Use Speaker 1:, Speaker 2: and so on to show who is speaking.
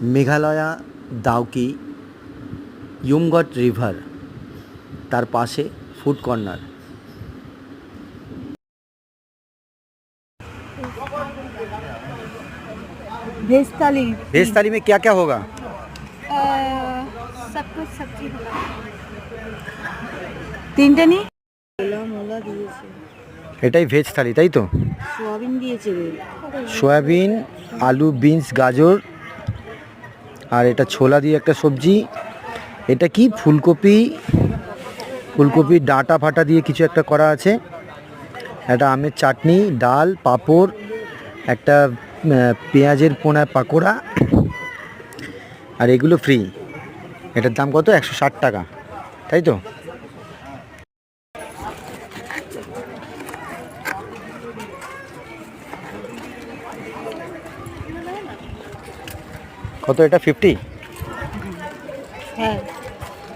Speaker 1: Meghalaya Dawki ইয়ুমগট river, তার पासे food corner.
Speaker 2: Veg थाली।
Speaker 1: वेज थाली में क्या क्या होगा?
Speaker 2: सब कुछ सब्जी होगा। তিনটে নি মোলা দিয়েছে,
Speaker 1: এটাই ভেজ থালি তাই তো?
Speaker 2: সোয়াবিন দিয়েছে রে।
Speaker 1: সয়াবিন, আলু, বিনস, গাজর, আর এটা ছোলা দিয়ে একটা সবজি। এটা কি ফুলকপি, ফুলকপির ডাঁটা ফাটা দিয়ে কিছু একটা করা আছে। একটা আমের চাটনি, ডাল, পাঁপড়, একটা পেঁয়াজের পোনা পাকোড়া, আর এগুলো ফ্রি। এটার দাম কত? 160 টাকা, তাই তো? কত এটা? 50?
Speaker 2: হ্যাঁ।